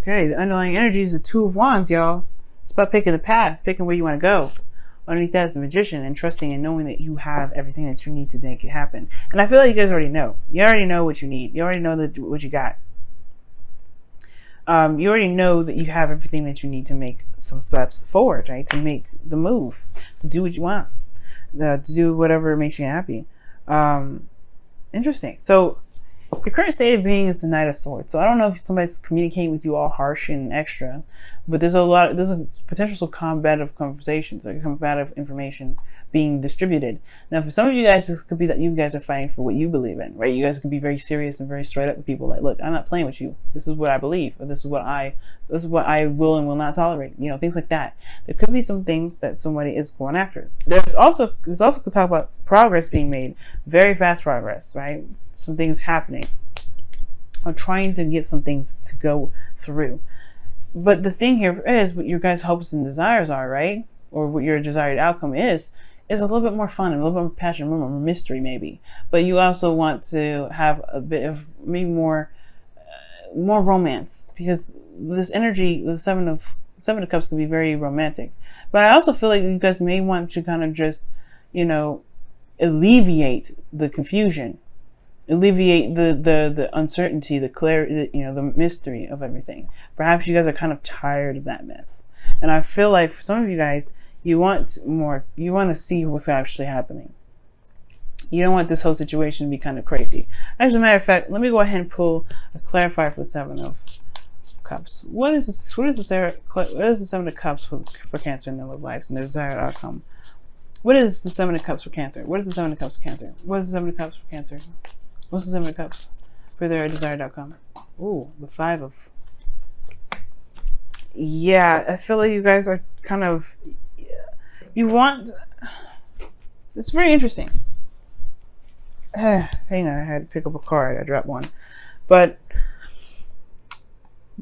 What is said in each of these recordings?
Okay, the underlying energy is the Two of Wands, y'all. It's about picking the path, picking where you want to go. Underneath that is the Magician, and trusting and knowing that you have everything that you need to make it happen. And I feel like you guys already know. You already know what you need. You already know what you got. You already know that you have everything that you need to make some steps forward, right? To make the move, to do what you want, to do whatever makes you happy. Interesting. So your current state of being is the Knight of Swords. So I don't know if somebody's communicating with you all harsh and extra, but there's a potential of combative conversations or combative information being distributed. Now, for some of you guys, this could be that you guys are fighting for what you believe in, right? You guys can be very serious and very straight up with people. Like, look, I'm not playing with you. This is what I believe, or this is what I will and will not tolerate. You know, things like that. There could be some things that somebody is going after. There's also could talk about progress being made, very fast progress, right? Some things happening, or trying to get some things to go through. But the thing here is what your guys' hopes and desires are, right? Or what your desired outcome is a little bit more fun and a little bit more passion, a little more mystery maybe. But you also want to have a bit of maybe more romance, because this energy, the Seven of Cups, can be very romantic. But I also feel like you guys may want to kind of just, you know, alleviate the confusion, alleviate the uncertainty, the clarity, you know, the mystery of everything. Perhaps you guys are kind of tired of that mess. And I feel like for some of you guys, you want more, you want to see what's actually happening. You don't want this whole situation to be kind of crazy. As a matter of fact, let me go ahead and pull a clarifier for the Seven of Cups. What is the Seven of Cups for Cancer in their love lives and their desired outcome? What is the Seven of Cups for Cancer? What is the Seven of Cups for Cancer? What is the Seven of Cups for Cancer? What's the Seven of Cups for their desired outcome? Ooh, the Five of... Yeah, I feel like you guys are kind of... You want... It's very interesting. Hang on, I had to pick up a card. I dropped one. But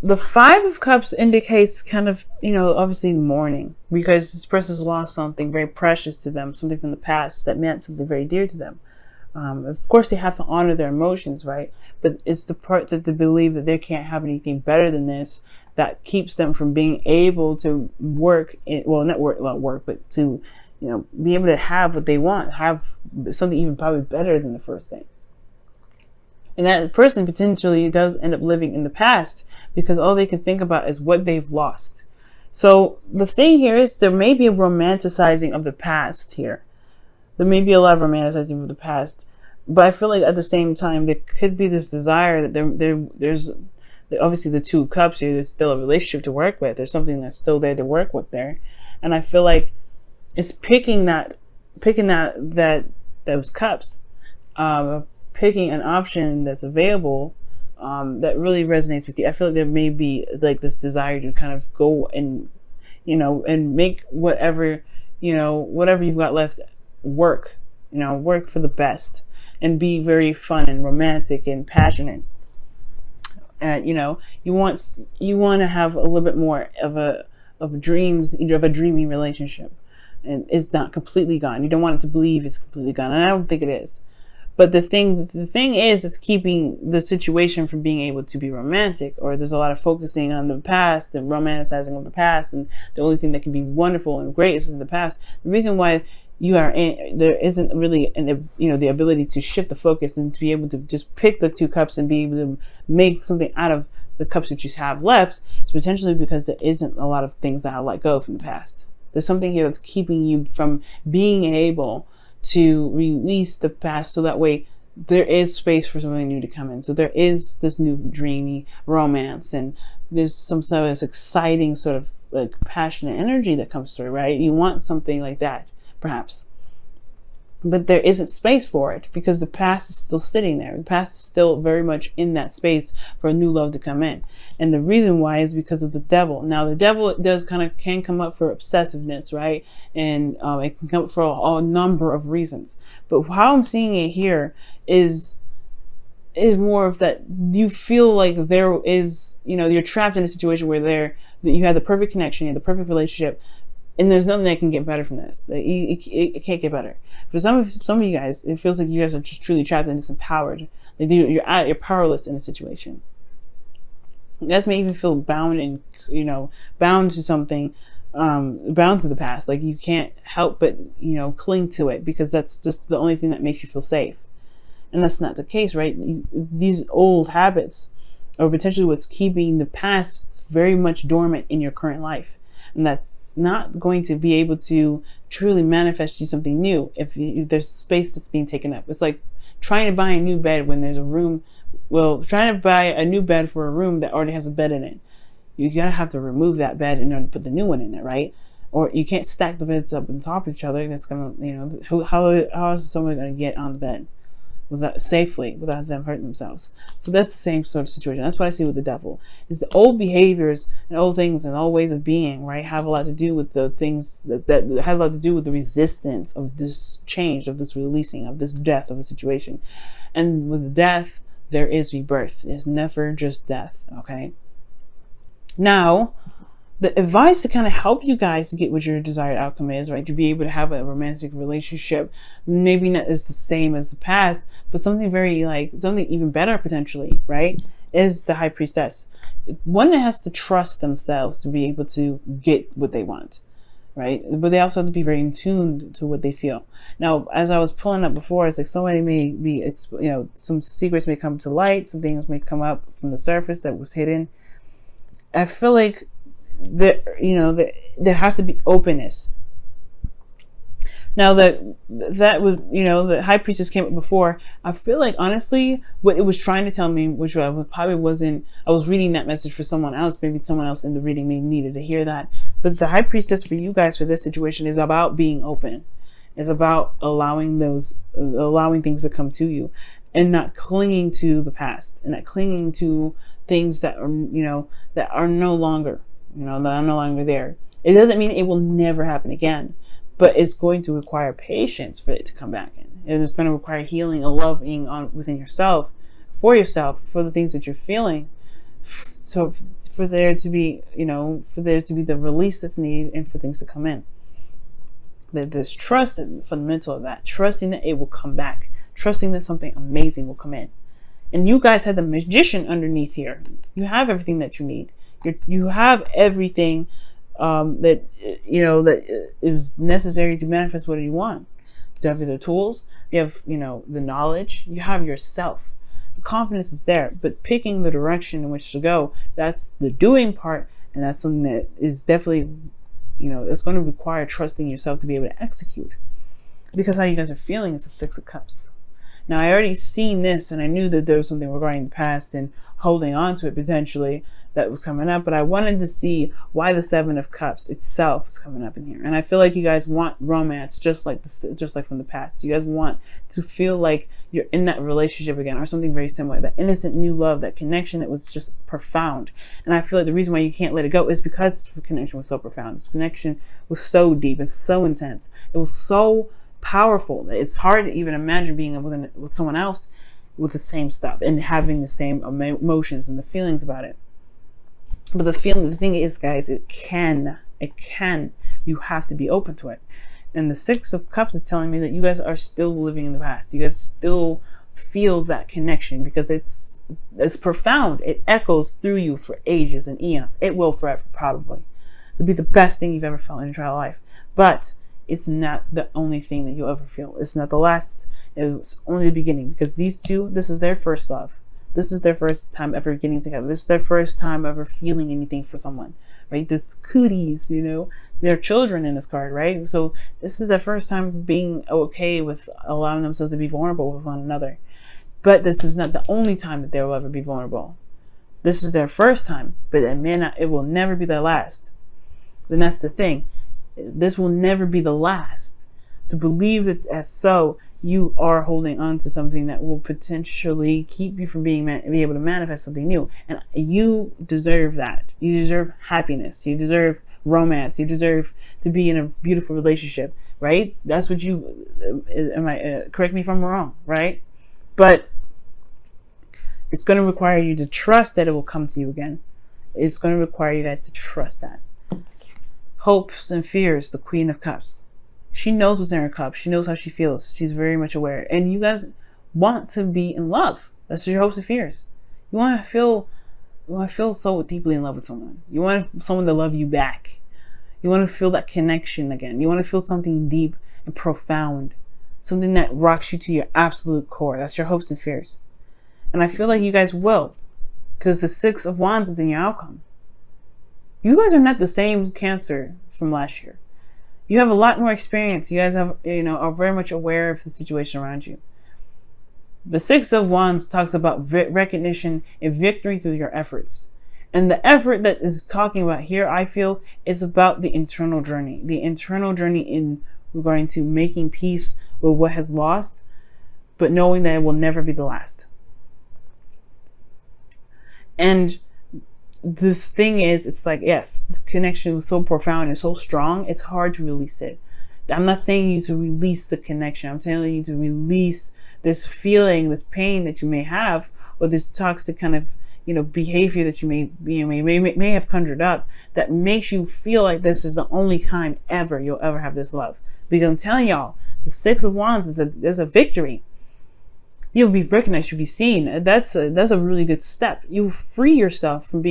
the Five of Cups indicates kind of, you know, obviously mourning, because this person's lost something very precious to them, something from the past that meant something very dear to them. Of course, they have to honor their emotions, right? But it's the part that they believe that they can't have anything better than this that keeps them from being able to work, but to, you know, be able to have what they want, have something even probably better than the first thing. And that person potentially does end up living in the past because all they can think about is what they've lost. So the thing here is there may be a romanticizing of the past here. There may be a lot of romanticizing of the past, but I feel like at the same time, there could be this desire that there's obviously the Two of Cups here. There's still a relationship to work with. There's something that's still there to work with there. And I feel like it's picking those cups, picking an option that's available, that really resonates with you. I feel like there may be like this desire to kind of go and, you know, and make whatever you've got left work, you know, work for the best and be very fun and romantic and passionate. And, you know, you want to have a little bit more of dreams, of a dreamy relationship. And it's not completely gone. You don't want it to believe it's completely gone. And I don't think it is. But the thing is, it's keeping the situation from being able to be romantic, or there's a lot of focusing on the past and romanticizing of the past. And the only thing that can be wonderful and great is in the past. The reason why there isn't really the ability to shift the focus and to be able to just pick the Two Cups and be able to make something out of the cups that you have left is potentially because there isn't a lot of things that are let go from the past. There's something here that's keeping you from being able to release the past, so that way there is space for something new to come in. So there is this new dreamy romance, and there's some sort of this exciting sort of like passionate energy that comes through, right? You want something like that, perhaps. But there isn't space for it because the past is still sitting there. The past is still very much in that space for a new love to come in. And the reason why is because of the devil. Now, the devil can come up for obsessiveness, right? And it can come up for a number of reasons. But how I'm seeing it here is more of that you feel like there is, you're trapped in a situation where you have the perfect connection, you have the perfect relationship, and there's nothing that can get better from this. It can't get better. For some of you guys, it feels like you guys are just truly trapped and disempowered. You're powerless in a situation. You guys may even feel bound and, bound to something, bound to the past. Like you can't help but, cling to it because that's just the only thing that makes you feel safe. And that's not the case, right? These old habits are potentially what's keeping the past very much dormant in your current life. And that's not going to be able to truly manifest you something new if there's space that's being taken up. It's like trying to buy a new bed when there's a room. Well, trying to buy a new bed for a room that already has a bed in it. You gotta have to remove that bed in order to put the new one in it, right? Or you can't stack the beds up on top of each other. That's gonna, how is someone gonna get on the bed safely without them hurting themselves? So that's the same sort of situation. That's what I see with the devil. Is the old behaviors and old things and old ways of being, right, have a lot to do with the things that has a lot to do with the resistance of this change, of this releasing, of this death of a situation. And with death, there is rebirth. It's never just death, okay? Now, the advice to kind of help you guys to get what your desired outcome is, right, to be able to have a romantic relationship, maybe not as the same as the past, but something something even better potentially, right, is the high priestess. One that has to trust themselves to be able to get what they want, right? But they also have to be very in tune to what they feel. Now, as I was pulling up before, it's like somebody may be, some secrets may come to light, some things may come up from the surface that was hidden. I feel like there has to be openness. Now that was, the high priestess came up before, I feel like honestly what it was trying to tell me, which I probably wasn't, I was reading that message for someone else, maybe someone else in the reading may needed to hear that, but the high priestess for you guys for this situation is about being open. It's about allowing things to come to you and not clinging to the past and not clinging to things that are, that are no longer, that are no longer there. It doesn't mean it will never happen again, but it's going to require patience for it to come back in. It's going to require healing and loving within yourself, for the things that you're feeling. So for there to be, the release that's needed and for things to come in. There's trust and fundamental of that, trusting that it will come back, trusting that something amazing will come in. And you guys have the magician underneath here. You have everything that you need. You have everything that is necessary to manifest what you want. You have the tools, you have the knowledge, you have yourself. The confidence is there, but picking the direction in which to go, that's the doing part, and that's something that is definitely it's going to require trusting yourself to be able to execute. Because how you guys are feeling is the Six of Cups. Now, I already seen this, and I knew that there was something regarding the past and holding on to it potentially that was coming up, but I wanted to see why the Seven of Cups itself is coming up in here. And I feel like you guys want romance, just like from the past. You guys want to feel like you're in that relationship again, or something very similar. That innocent new love, that connection that was just profound. And I feel like the reason why you can't let it go is because this connection was so profound. This connection was so deep and so intense. It was so powerful. It's hard to even imagine being with someone else with the same stuff and having the same emotions and the feelings about it. But the thing is, guys, it can, you have to be open to it. And the Six of Cups is telling me that you guys are still living in the past. You guys still feel that connection because it's profound. It echoes through you for ages and eons. It will forever, probably. It'll be the best thing you've ever felt in your entire life. But it's not the only thing that you'll ever feel. It's not the last. It's only the beginning, because these two, this is their first love. This is their first time ever getting together. This is their first time ever feeling anything for someone, right? This cooties, they're children in this card, right? So this is their first time being okay with allowing themselves to be vulnerable with one another. But this is not the only time that they will ever be vulnerable. This is their first time, but it will never be their last. Then that's the thing. This will never be the last. To believe that as so, you are holding on to something that will potentially keep you from be able to manifest something new. And you deserve that. You deserve happiness. You deserve romance. You deserve to be in a beautiful relationship, right? That's what correct me if I'm wrong, right? But it's going to require you to trust that it will come to you again. It's going to require you guys to trust that. Hopes and fears, the Queen of Cups. She knows what's in her cup. She knows how she feels. She's very much aware. And you guys want to be in love. That's your hopes and fears. You want to feel want to feel so deeply in love with someone. You want someone to love you back. You want to feel that connection again. You want to feel something deep and profound. Something that rocks you to your absolute core. That's your hopes and fears. And I feel like you guys will. Because the Six of Wands is in your outcome. You guys are not the same Cancer from last year. You have a lot more experience. You guys have, are very much aware of the situation around you. The Six of Wands talks about recognition and victory through your efforts. And the effort that is talking about here, I feel, is about the internal journey. The internal journey in regarding to making peace with what has lost, but knowing that it will never be the last. And the thing is, it's like, yes, this connection was so profound and so strong, it's hard to release it. I'm not saying you to release the connection. I'm telling you to release this feeling, this pain that you may have, or this toxic kind of, behavior that you may have conjured up that makes you feel like this is the only time ever you'll ever have this love. Because I'm telling y'all, the Six of Wands is a victory. You'll be recognized, you'll be seen. That's a really good step. You free yourself from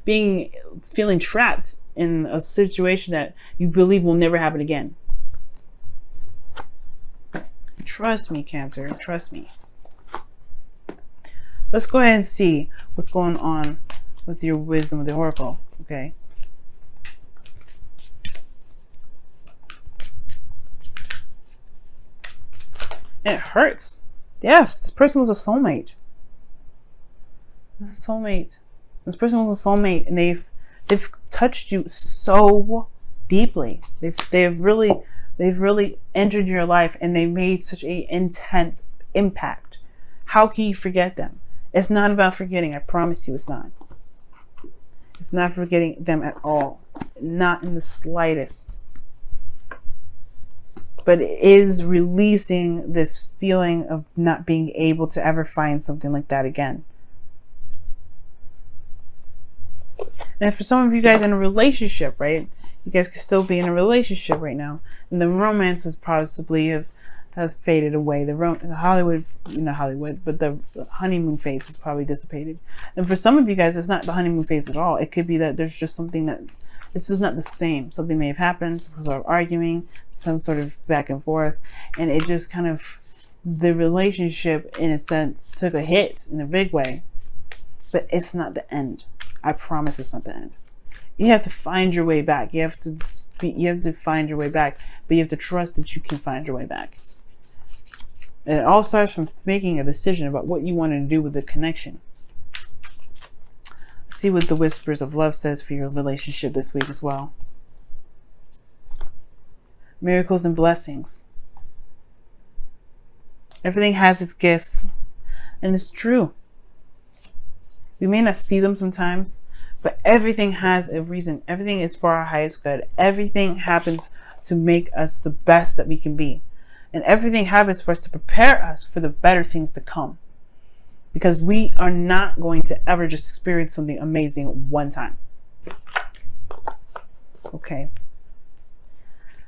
feeling trapped in a situation that you believe will never happen again. Trust me, Cancer. Trust me. Let's go ahead and see what's going on with your wisdom of the Oracle. Okay. And it hurts. Yes, this person was a soulmate. This is a soulmate. This person was a soulmate, and they've touched you so deeply. They've really entered your life, and they made such an intense impact. How can you forget them? It's not about forgetting. I promise you, it's not. It's not forgetting them at all. Not in the slightest. But it is releasing this feeling of not being able to ever find something like that again. And for some of you guys in a relationship, right? You guys could still be in a relationship right now. And the romance is possibly have faded away. The Hollywood, not Hollywood, but the honeymoon phase is probably dissipated. And for some of you guys, it's not the honeymoon phase at all. It could be that there's just something that this is not the same. Something may have happened, some sort of arguing, some sort of back and forth, and it just kind of, the relationship in a sense took a hit in a big way. But it's not the end. I promise it's not the end. You have to find your way back. You have to find your way back, but you have to trust that you can find your way back. And it all starts from making a decision about what you want to do with the connection. See what the Whispers of Love says for your relationship this week as well. Miracles and blessings. Everything has its gifts, and it's true. We may not see them sometimes, but everything has a reason. Everything is for our highest good. Everything happens to make us the best that we can be. And everything happens for us to prepare us for the better things to come. Because we are not going to ever just experience something amazing one time. Okay.